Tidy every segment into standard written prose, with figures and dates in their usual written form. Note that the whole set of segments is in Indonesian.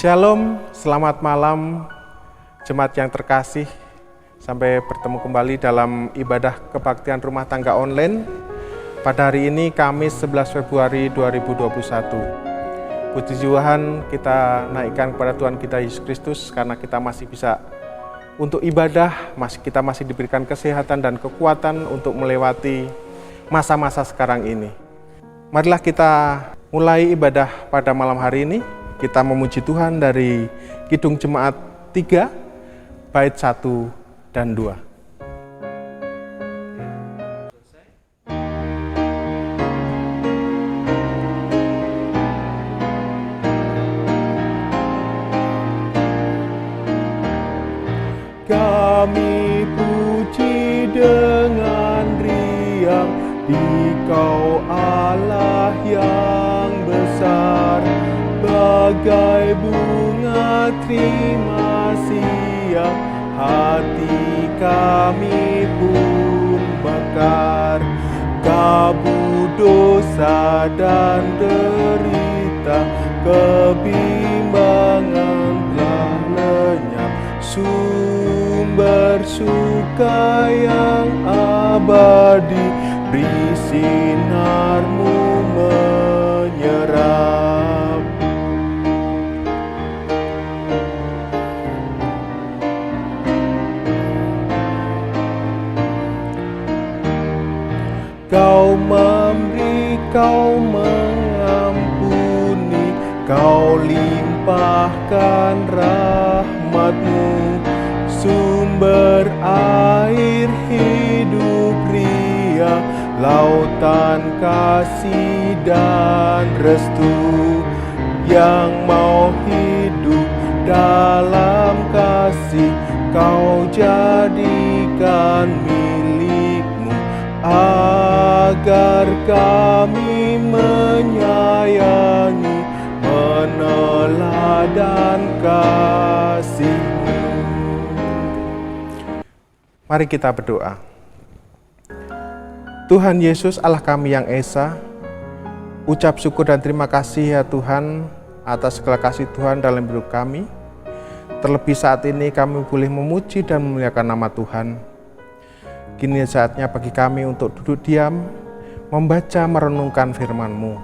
Shalom, selamat malam jemaat yang terkasih. Sampai bertemu kembali dalam ibadah kebaktian rumah tangga online pada hari ini Kamis 11 Februari 2021. Puji Tuhan, kita naikkan kepada Tuhan kita Yesus Kristus karena kita masih bisa untuk ibadah, kita masih diberikan kesehatan dan kekuatan untuk melewati masa-masa sekarang ini. Marilah kita mulai ibadah pada malam hari ini. Kita memuji Tuhan dari Kidung Jemaat 3, bait 1 dan 2. Kami puji dengan riang Dikau Allah yang besar, bagai bunga terima siang, hati kami pun bakar. Kabut dosa dan derita, kebimbangan telah lenyap. Sumber suka yang abadi, beri sinar-Mu menyerap. Kau memberi, Kau mengampuni, Kau limpahkan rahmat-Mu. Sumber air hidup ria, lautan kasih dan restu. Yang mau hidup dalam kasih, Kau jadikan milik-Mu, agar kami menyayangi, meneladan kasih-Mu. Mari kita berdoa. Tuhan Yesus Allah kami yang esa, ucap syukur dan terima kasih ya Tuhan atas segala kasih Tuhan dalam hidup kami. Terlebih saat ini kami boleh memuji dan memuliakan nama Tuhan. Kini saatnya bagi kami untuk duduk diam, membaca merenungkan firman-Mu.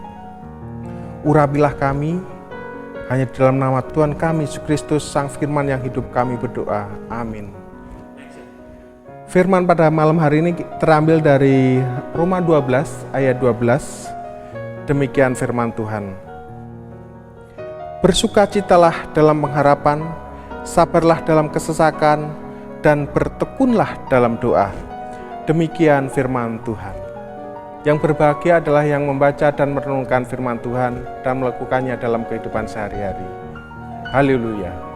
Urapilah kami, hanya dalam nama Tuhan kami Yesus Kristus Sang Firman yang hidup kami berdoa. Amin. Firman pada malam hari ini terambil dari Roma 12 ayat 12. Demikian firman Tuhan. Bersukacitalah dalam pengharapan, sabarlah dalam kesesakan, dan bertekunlah dalam doa. Demikian firman Tuhan. Yang berbahagia adalah yang membaca dan merenungkan firman Tuhan dan melakukannya dalam kehidupan sehari-hari. Haleluya.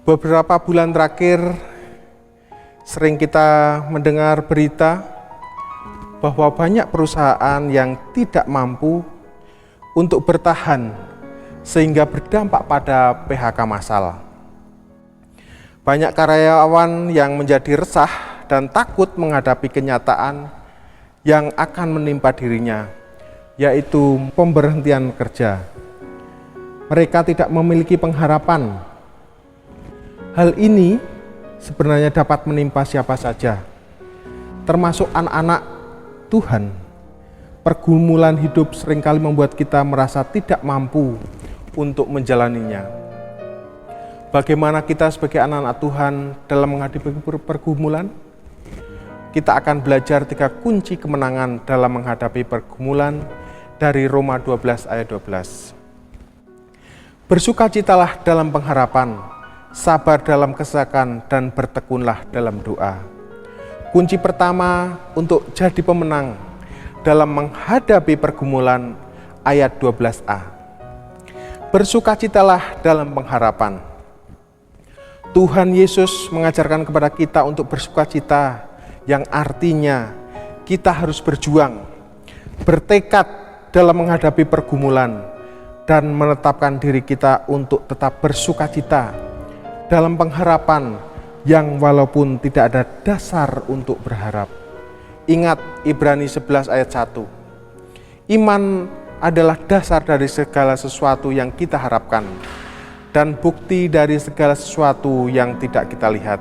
Beberapa bulan terakhir sering kita mendengar berita bahwa banyak perusahaan yang tidak mampu untuk bertahan sehingga berdampak pada PHK massal. Banyak karyawan yang menjadi resah dan takut menghadapi kenyataan yang akan menimpa dirinya, yaitu pemberhentian kerja. Mereka tidak memiliki pengharapan. Hal ini sebenarnya dapat menimpa siapa saja, termasuk anak-anak Tuhan. Pergumulan hidup seringkali membuat kita merasa tidak mampu untuk menjalaninya. Bagaimana kita sebagai anak-anak Tuhan dalam menghadapi pergumulan? Kita akan belajar 3 kunci kemenangan dalam menghadapi pergumulan dari Roma 12 ayat 12. Bersukacitalah dalam pengharapan, sabar dalam kesesakan, dan bertekunlah dalam doa. Kunci pertama untuk jadi pemenang dalam menghadapi pergumulan ayat 12a. Bersukacitalah dalam pengharapan. Tuhan Yesus mengajarkan kepada kita untuk bersukacita, yang artinya kita harus berjuang, bertekad dalam menghadapi pergumulan, dan menetapkan diri kita untuk tetap bersukacita dalam pengharapan yang walaupun tidak ada dasar untuk berharap. Ingat Ibrani 11 ayat 1. Iman adalah dasar dari segala sesuatu yang kita harapkan dan bukti dari segala sesuatu yang tidak kita lihat.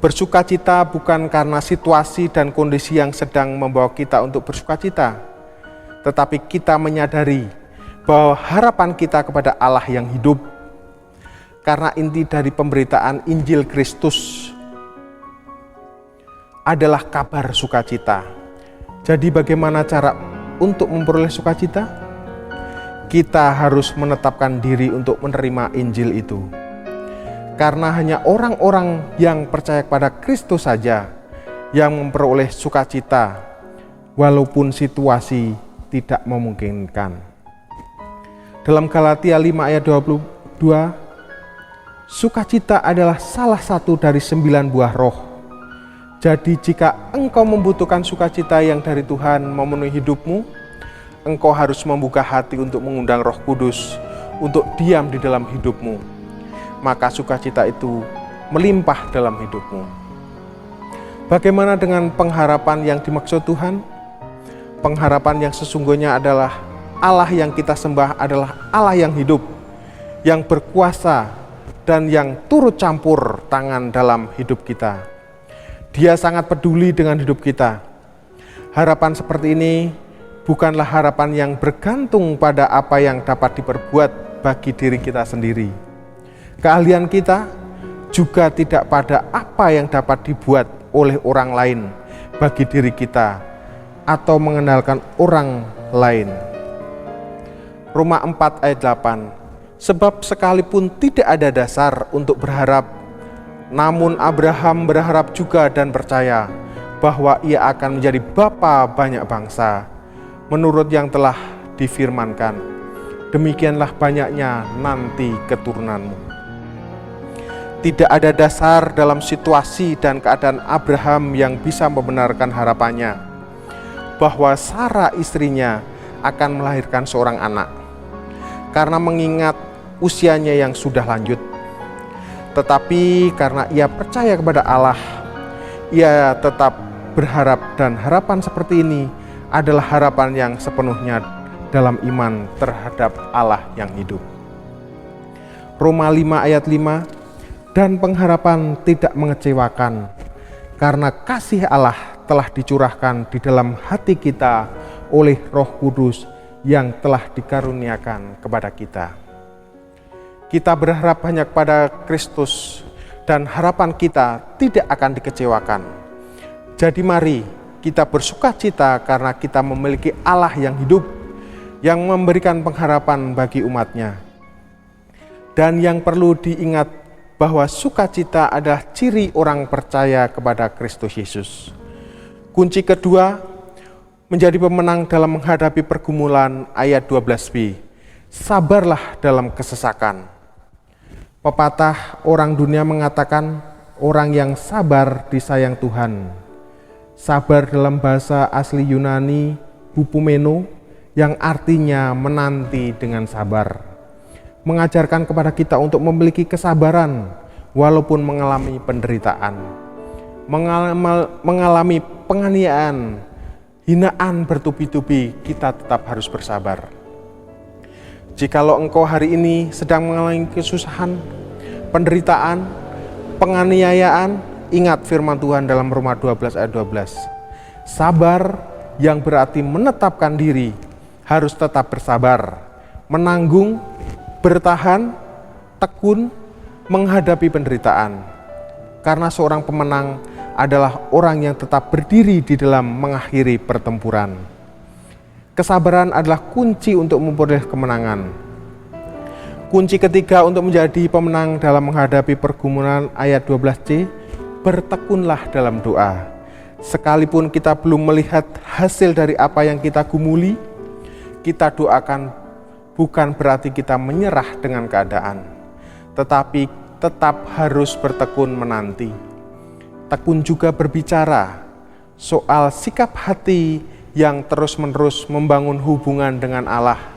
Bersukacita bukan karena situasi dan kondisi yang sedang membawa kita untuk bersukacita, tetapi kita menyadari bahwa harapan kita kepada Allah yang hidup. Karena inti dari pemberitaan Injil Kristus adalah kabar sukacita. Jadi bagaimana cara untuk memperoleh sukacita? Kita harus menetapkan diri untuk menerima Injil itu. Karena hanya orang-orang yang percaya kepada Kristus saja yang memperoleh sukacita, walaupun situasi tidak memungkinkan. Dalam Galatia 5 ayat 22, sukacita adalah salah satu dari 9 buah roh. Jadi jika engkau membutuhkan sukacita yang dari Tuhan memenuhi hidupmu, engkau harus membuka hati untuk mengundang Roh Kudus untuk diam di dalam hidupmu. Maka sukacita itu melimpah dalam hidupmu. Bagaimana dengan pengharapan yang dimaksud Tuhan? Pengharapan yang sesungguhnya adalah Allah yang kita sembah adalah Allah yang hidup, yang berkuasa, dan yang turut campur tangan dalam hidup kita. Dia sangat peduli dengan hidup kita. Harapan seperti ini bukanlah harapan yang bergantung pada apa yang dapat diperbuat bagi diri kita sendiri. Keahlian kita juga tidak pada apa yang dapat dibuat oleh orang lain bagi diri kita atau mengenalkan orang lain. Roma 4 ayat 8. Sebab sekalipun tidak ada dasar untuk berharap, namun Abraham berharap juga dan percaya bahwa ia akan menjadi bapa banyak bangsa, menurut yang telah difirmankan, demikianlah banyaknya nanti keturunanmu. Tidak ada dasar dalam situasi dan keadaan Abraham yang bisa membenarkan harapannya bahwa Sarah istrinya akan melahirkan seorang anak, karena mengingat usianya yang sudah lanjut. Tetapi karena ia percaya kepada Allah, ia tetap berharap, dan harapan seperti ini adalah harapan yang sepenuhnya dalam iman terhadap Allah yang hidup. Roma 5 ayat 5, dan pengharapan tidak mengecewakan, karena kasih Allah telah dicurahkan di dalam hati kita oleh Roh Kudus yang telah dikaruniakan kepada kita. Kita berharap hanya kepada Kristus, dan harapan kita tidak akan dikecewakan. Jadi mari kita bersukacita karena kita memiliki Allah yang hidup, yang memberikan pengharapan bagi umatnya. Dan yang perlu diingat bahwa sukacita adalah ciri orang percaya kepada Kristus Yesus. Kunci kedua, menjadi pemenang dalam menghadapi pergumulan ayat 12b. Sabarlah dalam kesesakan. Pepatah orang dunia mengatakan, orang yang sabar disayang Tuhan. Sabar dalam bahasa asli Yunani, hupomeno, yang artinya menanti dengan sabar. Mengajarkan kepada kita untuk memiliki kesabaran walaupun mengalami penderitaan, mengalami penganiayaan, hinaan bertubi-tubi, kita tetap harus bersabar. Jikalau engkau hari ini sedang mengalami kesusahan, penderitaan, penganiayaan, ingat firman Tuhan dalam Roma 12 ayat 12. Sabar yang berarti menetapkan diri, harus tetap bersabar, menanggung, bertahan, tekun, menghadapi penderitaan. Karena seorang pemenang adalah orang yang tetap berdiri di dalam mengakhiri pertempuran. Kesabaran adalah kunci untuk memperoleh kemenangan. Kunci ketiga untuk menjadi pemenang dalam menghadapi pergumulan ayat 12c, bertekunlah dalam doa. Sekalipun kita belum melihat hasil dari apa yang kita gumuli, kita doakan bukan berarti kita menyerah dengan keadaan, tetapi tetap harus bertekun menanti. Tekun juga berbicara soal sikap hati yang terus-menerus membangun hubungan dengan Allah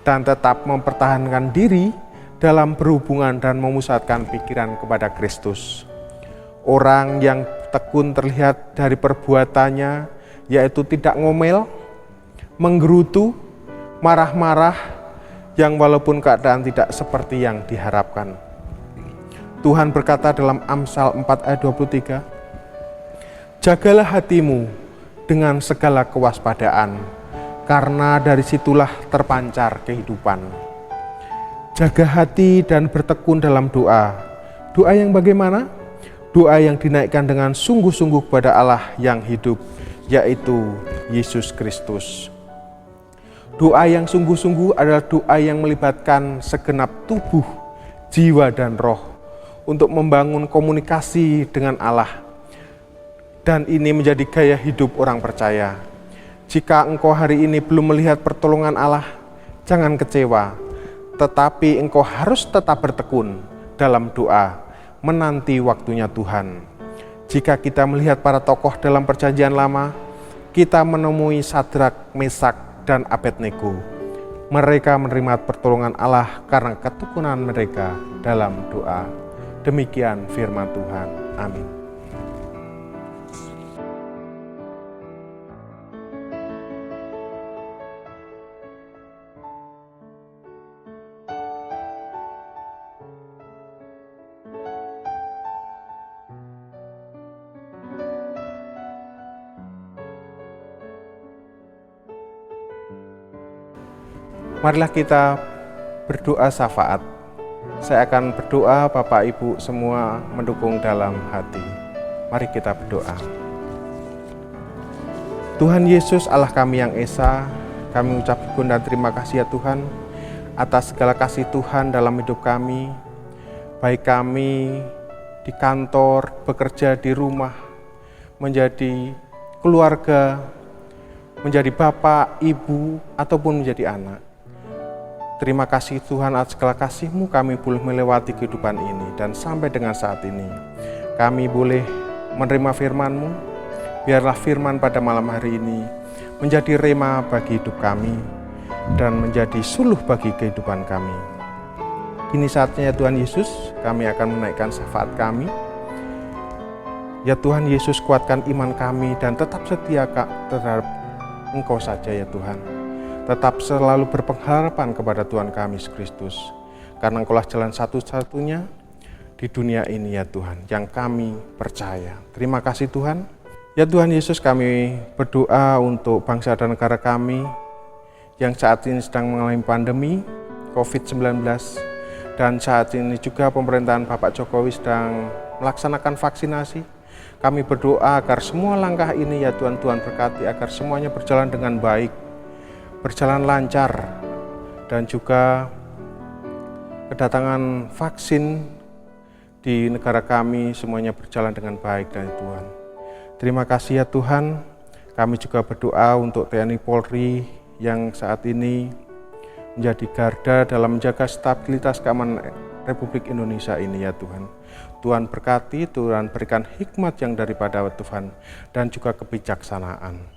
dan tetap mempertahankan diri dalam berhubungan dan memusatkan pikiran kepada Kristus. Orang yang tekun terlihat dari perbuatannya, yaitu tidak ngomel, menggerutu, marah-marah, yang walaupun keadaan tidak seperti yang diharapkan. Tuhan berkata dalam Amsal 4 ayat 23, jagalah hatimu dengan segala kewaspadaan, karena dari situlah terpancar kehidupan. Jaga hati dan bertekun dalam doa. Doa yang bagaimana? Doa yang dinaikkan dengan sungguh-sungguh kepada Allah yang hidup, yaitu Yesus Kristus. Doa yang sungguh-sungguh adalah doa yang melibatkan segenap tubuh, jiwa, dan roh untuk membangun komunikasi dengan Allah. Dan ini menjadi gaya hidup orang percaya. Jika engkau hari ini belum melihat pertolongan Allah, jangan kecewa, tetapi engkau harus tetap bertekun dalam doa, menanti waktunya Tuhan. Jika kita melihat para tokoh dalam perjanjian lama, kita menemui Sadrak, Mesak, dan Abednego. Mereka menerima pertolongan Allah karena ketekunan mereka dalam doa. Demikian firman Tuhan. Amin. Marilah kita berdoa syafaat. Saya akan berdoa, Bapak Ibu semua mendukung dalam hati. Mari kita berdoa. Tuhan Yesus, Allah kami yang esa, kami ucap syukur dan terima kasih ya Tuhan atas segala kasih Tuhan dalam hidup kami. Baik kami di kantor, bekerja di rumah, menjadi keluarga, menjadi bapak, ibu, ataupun menjadi anak. Terima kasih Tuhan atas segala kasih-Mu kami boleh melewati kehidupan ini. Dan sampai dengan saat ini kami boleh menerima firman-Mu. Biarlah firman pada malam hari ini menjadi rema bagi hidup kami dan menjadi suluh bagi kehidupan kami. Kini saatnya ya Tuhan Yesus, kami akan menaikkan syafaat kami. Ya Tuhan Yesus, kuatkan iman kami dan tetap setia terhadap Engkau saja ya Tuhan. Tetap selalu berpengharapan kepada Tuhan kami Yesus Kristus. Karena Engkaulah jalan satu-satunya di dunia ini ya Tuhan, yang kami percaya. Terima kasih Tuhan. Ya Tuhan Yesus, kami berdoa untuk bangsa dan negara kami yang saat ini sedang mengalami pandemi COVID-19. Dan saat ini juga pemerintahan Bapak Jokowi sedang melaksanakan vaksinasi. Kami berdoa agar semua langkah ini ya Tuhan, Tuhan berkati agar semuanya berjalan dengan baik, berjalan lancar, dan juga kedatangan vaksin di negara kami semuanya berjalan dengan baik dari Tuhan. Terima kasih ya Tuhan. Kami juga berdoa untuk TNI Polri yang saat ini menjadi garda dalam menjaga stabilitas keamanan Republik Indonesia ini ya Tuhan. Tuhan berkati, Tuhan berikan hikmat yang daripada Tuhan dan juga kebijaksanaan.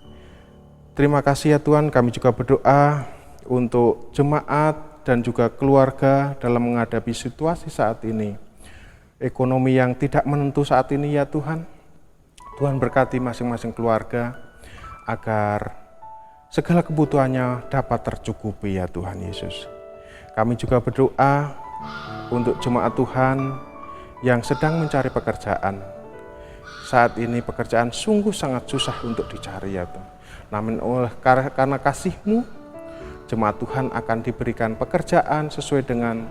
Terima kasih ya Tuhan, kami juga berdoa untuk jemaat dan juga keluarga dalam menghadapi situasi saat ini. Ekonomi yang tidak menentu saat ini ya Tuhan. Tuhan berkati masing-masing keluarga agar segala kebutuhannya dapat tercukupi ya Tuhan Yesus. Kami juga berdoa untuk jemaat Tuhan yang sedang mencari pekerjaan. Saat ini pekerjaan sungguh sangat susah untuk dicari ya Tuhan. Namun karena kasih-Mu, jemaat Tuhan akan diberikan pekerjaan sesuai dengan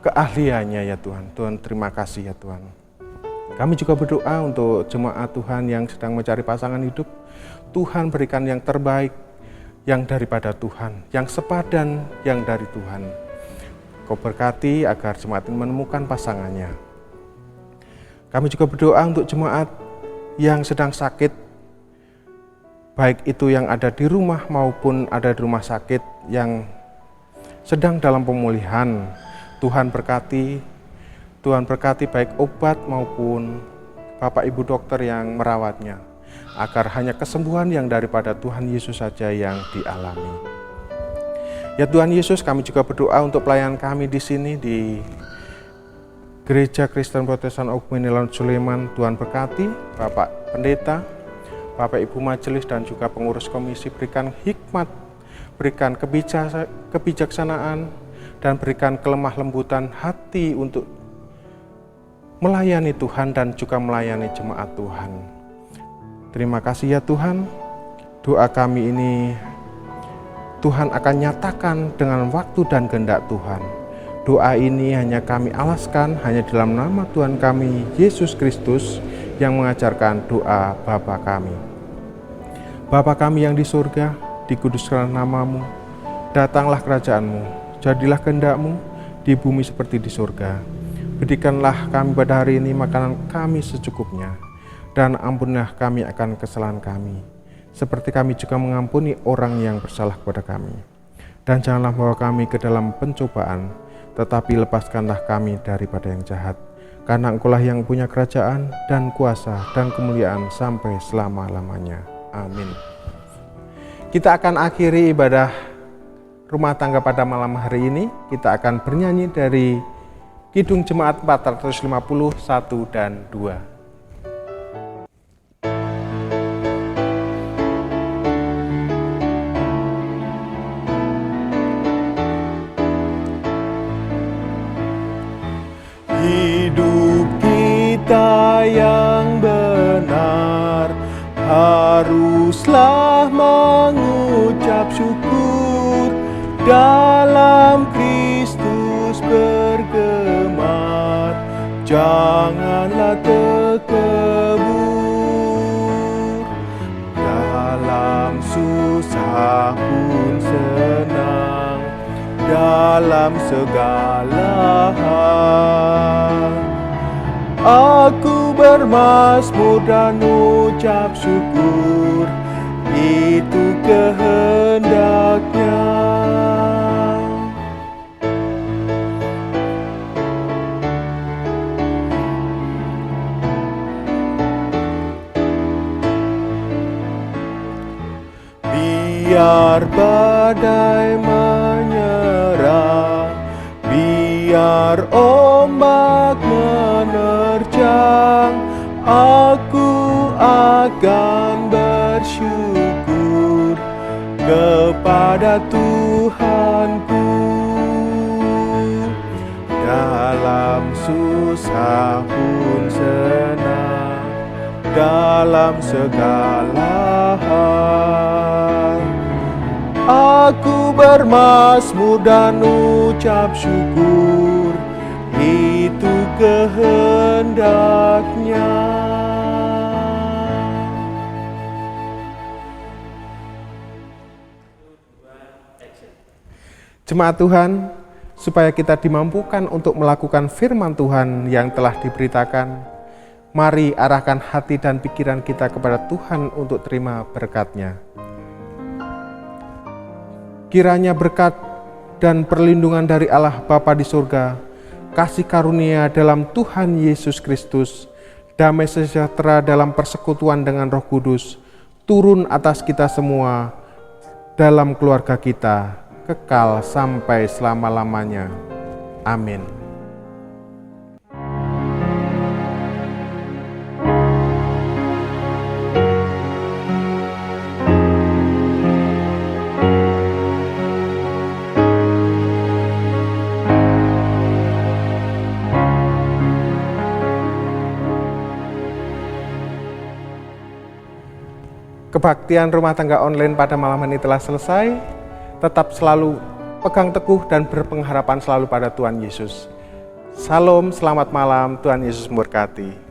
keahliannya ya Tuhan. Tuhan terima kasih ya Tuhan. Kami juga berdoa untuk jemaat Tuhan yang sedang mencari pasangan hidup. Tuhan berikan yang terbaik, yang daripada Tuhan, yang sepadan, yang dari Tuhan. Kau berkati agar jemaat ini menemukan pasangannya. Kami juga berdoa untuk jemaat yang sedang sakit, baik itu yang ada di rumah maupun ada di rumah sakit yang sedang dalam pemulihan. Tuhan berkati baik obat maupun Bapak Ibu dokter yang merawatnya, agar hanya kesembuhan yang daripada Tuhan Yesus saja yang dialami. Ya Tuhan Yesus, kami juga berdoa untuk pelayan kami di sini di Gereja Kristen Protestan Ogumenilan Suleman. Tuhan berkati Bapak Pendeta, Bapak Ibu Majelis dan juga pengurus komisi, berikan hikmat, berikan kebijaksanaan, dan berikan kelemah lembutan hati untuk melayani Tuhan dan juga melayani jemaat Tuhan. Terima kasih ya Tuhan, doa kami ini Tuhan akan nyatakan dengan waktu dan kehendak Tuhan. Doa ini hanya kami alaskan hanya dalam nama Tuhan kami, Yesus Kristus, yang mengajarkan doa Bapa kami. Bapa kami yang di surga, dikuduskanlah namamu, datanglah kerajaanmu, jadilah kehendak-mu di bumi seperti di surga. Berikanlah kami pada hari ini makanan kami secukupnya, dan ampunilah kami akan kesalahan kami, seperti kami juga mengampuni orang yang bersalah kepada kami. Dan janganlah membawa kami ke dalam pencobaan, tetapi lepaskanlah kami daripada yang jahat. Karena Engkau-lah yang punya kerajaan dan kuasa dan kemuliaan sampai selama-lamanya. Amin. Kita akan akhiri ibadah rumah tangga pada malam hari ini. Kita akan bernyanyi dari Kidung Jemaat 451 dan 2. Hidup kita yang benar haruslah mengucap syukur, dalam Kristus bergemar, janganlah terkebur. Dalam susah pun senang, dalam segala hal aku bermazmur dan ucap syukur, itu kehendaknya. Biar badai menyerang, biar ombak menerjang, aku akan bersyukur kepada Tuhanku. Dalam susah pun senang, dalam segala hal aku bermazmur dan ucap syukur, itu kehendaknya. Jemaat Tuhan, supaya kita dimampukan untuk melakukan firman Tuhan yang telah diberitakan, mari arahkan hati dan pikiran kita kepada Tuhan untuk terima berkat-Nya. Kiranya berkat dan perlindungan dari Allah Bapa di surga, kasih karunia dalam Tuhan Yesus Kristus, damai sejahtera dalam persekutuan dengan Roh Kudus, turun atas kita semua dalam keluarga kita, kekal sampai selama-lamanya. Amin. Kebaktian rumah tangga online pada malam ini telah selesai. Tetap selalu pegang teguh dan berpengharapan selalu pada Tuhan Yesus. Salam, selamat malam, Tuhan Yesus memberkati.